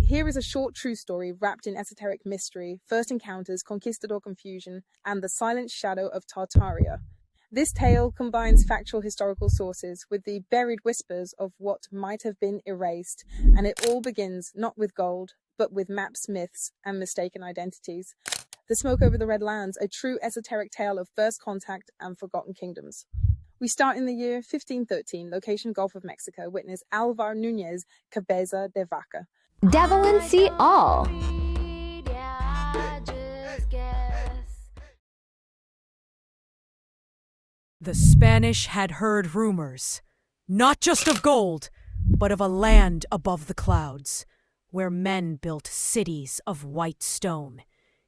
Here is a short true story wrapped in esoteric mystery, first encounters, conquistador confusion, and the silent shadow of Tartaria. This tale combines factual historical sources with the buried whispers of what might have been erased, and it all begins not with gold, but with maps, myths, and mistaken identities. The Smoke Over the Red Lands, a true esoteric tale of first contact and forgotten kingdoms. We start in the year 1513, location Gulf of Mexico, witness Alvar Núñez Cabeza de Vaca. Devil and see all. The Spanish had heard rumors, not just of gold, but of a land above the clouds, where men built cities of white stone,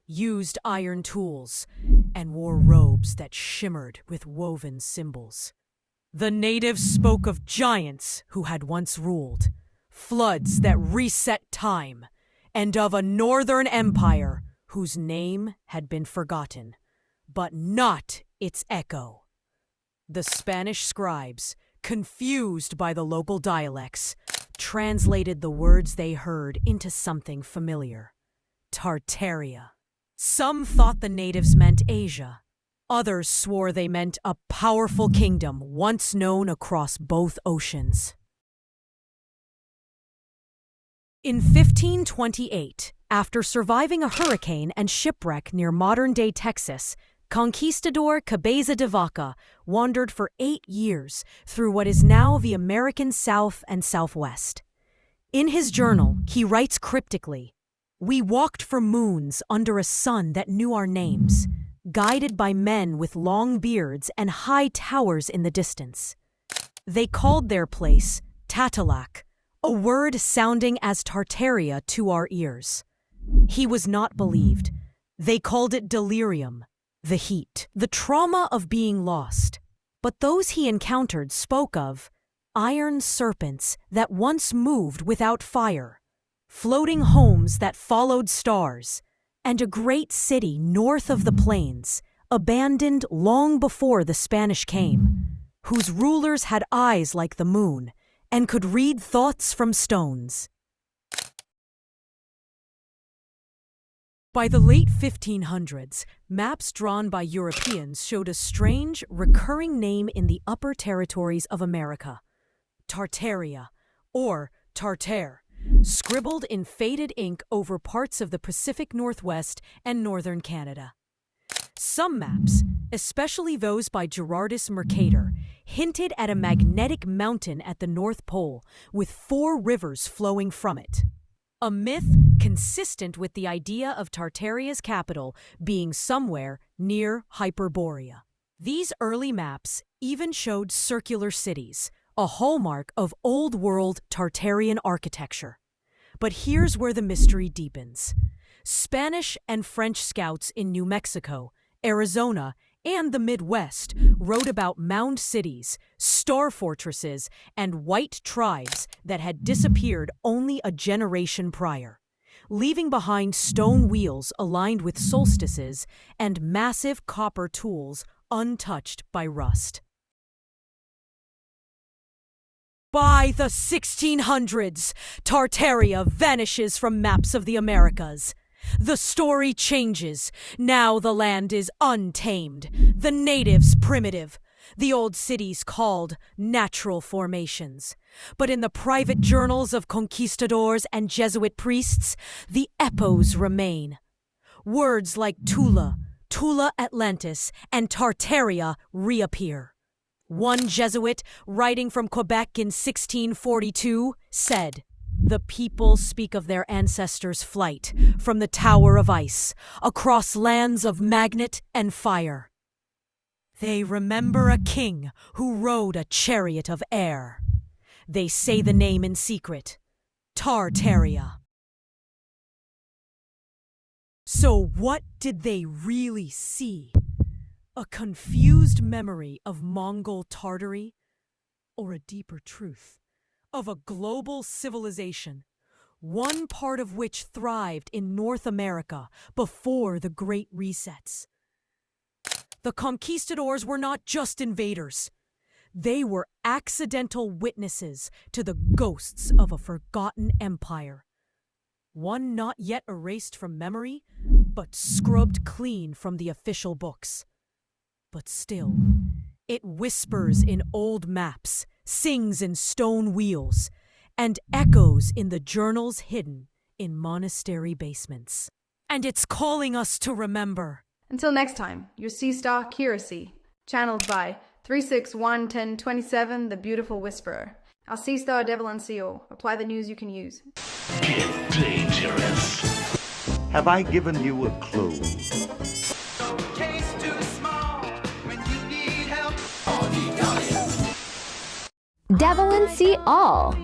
used iron tools, and wore robes that shimmered with woven symbols. The natives spoke of giants who had once ruled, floods that reset time, and of a northern empire whose name had been forgotten, but not its echo. The Spanish scribes, confused by the local dialects, translated the words they heard into something familiar: Tartaria. Some thought the natives meant Asia. Others swore they meant a powerful kingdom once known across both oceans. In 1528, after surviving a hurricane and shipwreck near modern-day Texas, conquistador Cabeza de Vaca wandered for 8 years through what is now the American South and Southwest. In his journal, he writes cryptically, "We walked for moons under a sun that knew our names, guided by men with long beards and high towers in the distance. They called their place Tatalac, a word sounding as Tartaria to our ears. He was not believed. They called it delirium, the heat, the trauma of being lost. But those he encountered spoke of iron serpents that once moved without fire, floating homes that followed stars, and a great city north of the plains, abandoned long before the Spanish came, whose rulers had eyes like the moon and could read thoughts from stones." By the late 1500s, maps drawn by Europeans showed a strange, recurring name in the upper territories of America: Tartaria, or Tartare, scribbled in faded ink over parts of the Pacific Northwest and northern Canada. Some maps, especially those by Gerardus Mercator, hinted at a magnetic mountain at the North Pole with 4 rivers flowing from it. A myth consistent with the idea of Tartaria's capital being somewhere near Hyperborea. These early maps even showed circular cities, a hallmark of Old World Tartarian architecture. But here's where the mystery deepens. Spanish and French scouts in New Mexico, Arizona, and the Midwest wrote about mound cities, star fortresses, and white tribes that had disappeared only a generation prior, leaving behind stone wheels aligned with solstices and massive copper tools untouched by rust. By the 1600s, Tartaria vanishes from maps of the Americas. The story changes. Now the land is untamed, the natives primitive, the old cities called natural formations. But in the private journals of conquistadors and Jesuit priests, the epos remain. Words like Tula, Tula Atlantis, and Tartaria reappear. One Jesuit, writing from Quebec in 1642, said, "The people speak of their ancestors' flight from the Tower of Ice, across lands of magnet and fire. They remember a king who rode a chariot of air. They say the name in secret, Tartaria." So what did they really see? A confused memory of Mongol Tartary, or a deeper truth of a global civilization, one part of which thrived in North America before the Great Resets? The conquistadors were not just invaders. They were accidental witnesses to the ghosts of a forgotten empire. one not yet erased from memory, but scrubbed clean from the official books. But still, it whispers in old maps, sings in stone wheels, and echoes in the journals hidden in monastery basements. And it's calling us to remember. Until next time, your Sea Star Curacy, channeled by 3611027, the Beautiful Whisperer. Our Sea Star Devil and Seal. Apply the news you can use. Get dangerous. Have I given you a clue? Devil and See All.